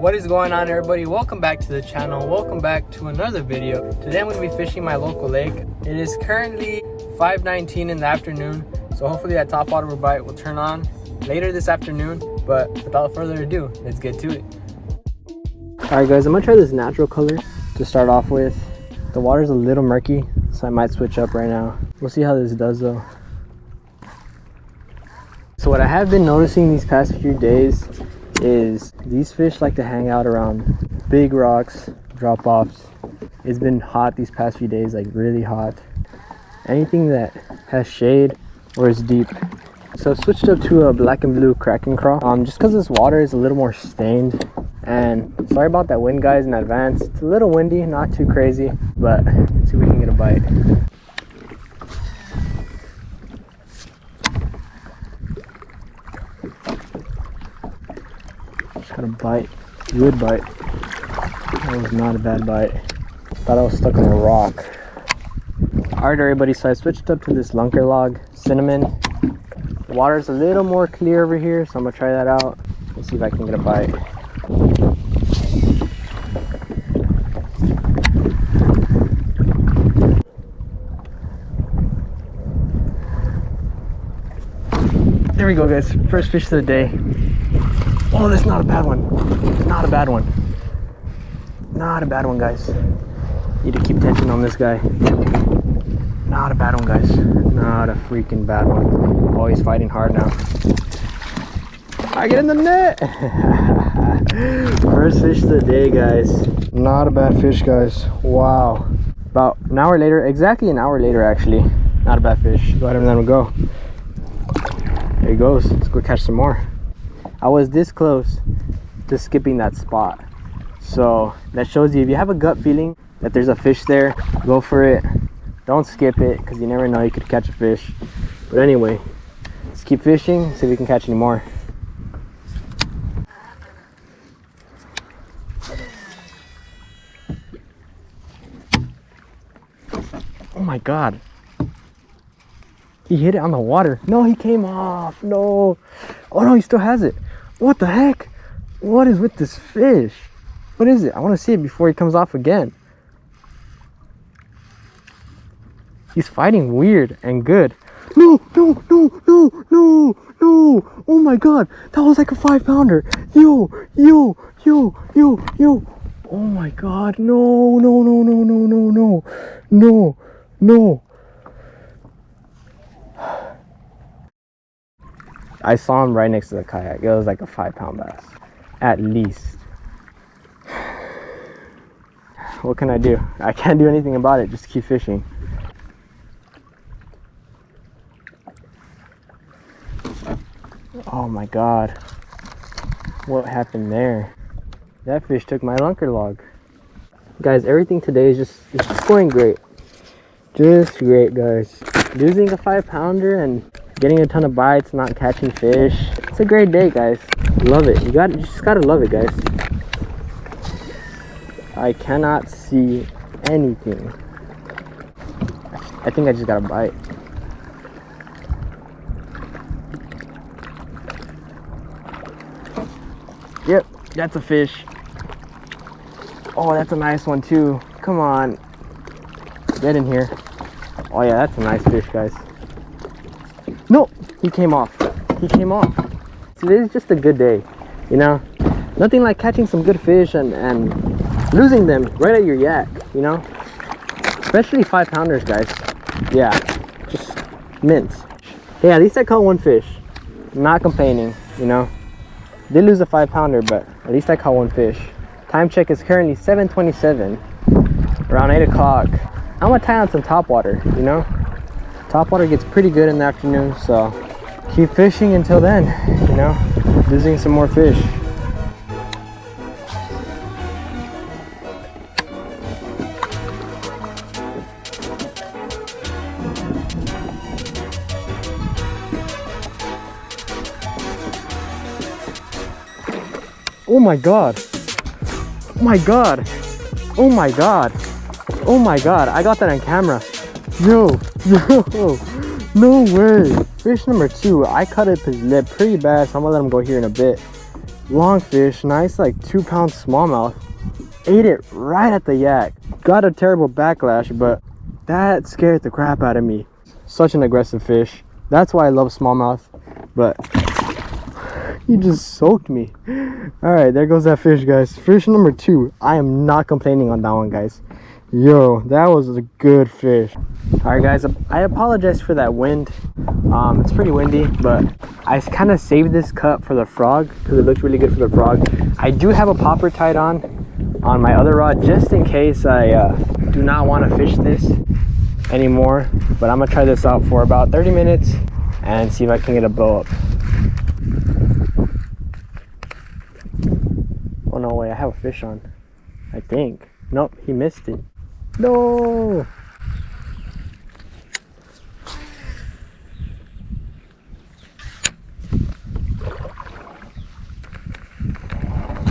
What is going on, everybody? Welcome back to the channel. Welcome back to another video. Today I'm going to be fishing my local lake. It is currently 5:19 in the afternoon, so hopefully that top water bite will turn on later this afternoon. But without further ado, let's get to it. Alright guys, I'm going to try this natural color to start off with. The water's a little murky, so I might switch up right now. We'll see how this does though. So what I have been noticing these past few days is these fish like to hang out around big rocks, drop offs. It's been hot these past few days, like really hot. Anything that has shade or is deep. So I've switched up to a black and blue Kraken crawl, just because this water is a little more stained. And sorry about that wind, guys, in advance. It's a little windy, not too crazy, but let's see if we can get a bite. Got a bite, good bite. That was not a bad bite. Thought I was stuck on a rock. Alright everybody, so I switched up to this lunker log, cinnamon. The water's a little more clear over here, so I'm gonna try that out. Let's see if I can get a bite. There we go guys, first fish of the day. Oh, that's not a bad one. Not a bad one. Not a bad one, guys. Need to keep tension on this guy. Not a bad one, guys. Not a freaking bad one. Oh, he's fighting hard now. I get in the net. First fish of the day, guys. Not a bad fish, guys. Wow. About an hour later, exactly an hour later, actually. Not a bad fish. Go ahead and let him go. There he goes. Let's go catch some more. I was this close to skipping that spot. So that shows you, if you have a gut feeling that there's a fish there, go for it. Don't skip it, because you never know, you could catch a fish. But anyway, let's keep fishing, see if we can catch any more. Oh my God. He hit it on the water. No, he came off. No. Oh no, he still has it. What the heck? What is with this fish? What is it? I want to see it before he comes off again. He's fighting weird and good. No, no, no, no, no, no. Oh my God. That was like a 5-pounder. Yo, yo, yo, yo, yo. Oh my God. No, no, no, no, no, no, no. No, no. I saw him right next to the kayak. It was like a 5-pound bass, at least. What can I do? I can't do anything about it. Just keep fishing. Oh my God. What happened there? That fish took my lunker log. Guys, everything today is just going great. Just great, guys. Losing a 5-pounder and getting a ton of bites, not catching fish. It's a great day, guys. Love it. You just gotta love it, guys. I cannot see anything. I think I just got a bite. Yep, that's a fish. Oh, that's a nice one too. Come on. Get in here. Oh yeah, that's a nice fish, guys. No, he came off. He came off. Today's just a good day, you know? Nothing like catching some good fish and losing them right at your yak, you know? Especially 5-pounders, guys. Yeah, just mints. Hey, at least I caught one fish. I'm not complaining, you know? Did lose a 5-pounder, but at least I caught one fish. Time check is currently 7:27, around 8 o'clock. I'm gonna tie on some topwater, you know? Topwater gets pretty good in the afternoon, so keep fishing until then, you know, losing some more fish. Oh my God. Oh my God. Oh my God. Oh my God. I got that on camera. Yo, yo, no way. Fish number 2. I cut up his lip pretty bad, so I'm gonna let him go here in a bit. long fish, nice like 2-pound smallmouth. Ate it right at the yak. Got a terrible backlash, but that scared the crap out of me. Such an aggressive fish. That's why I love smallmouth, but he just soaked me. All right, there goes that fish, guys. Fish number 2. I am not complaining on that one, guys. Yo, that was a good fish. All right, guys, I apologize for that wind. It's pretty windy, but I kind of saved this cut for the frog because it looked really good for the frog. I do have a popper tied on my other rod just in case I do not want to fish this anymore, but I'm gonna try this out for about 30 minutes and see if I can get a blow up. Oh no, wait, I have a fish on, I think. Nope, he missed it. No.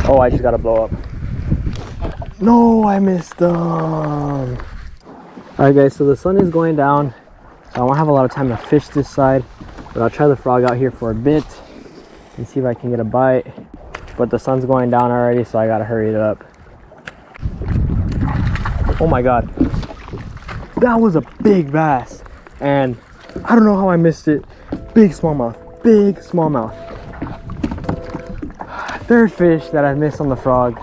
Oh, I just got to blow up. No, I missed them. All right, guys, so the sun is going down. I won't have a lot of time to fish this side, but I'll try the frog out here for a bit and see if I can get a bite. But the sun's going down already, so I got to hurry it up. Oh my God, that was a big bass, and I don't know how I missed it. Big smallmouth, big smallmouth. Third fish that I missed on the frog.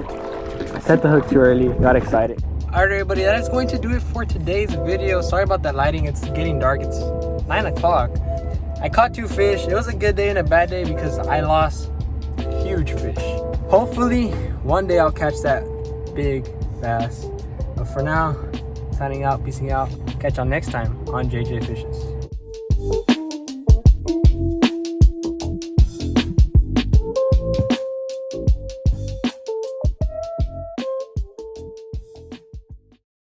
I set the hook too early, got excited. All right, everybody, that is going to do it for today's video. Sorry about that lighting, it's getting dark. It's 9 o'clock. I caught 2 fish. It was a good day and a bad day because I lost huge fish. Hopefully one day I'll catch that big bass. But for now, signing out, peacing out. Catch y'all next time on JJ Fishes.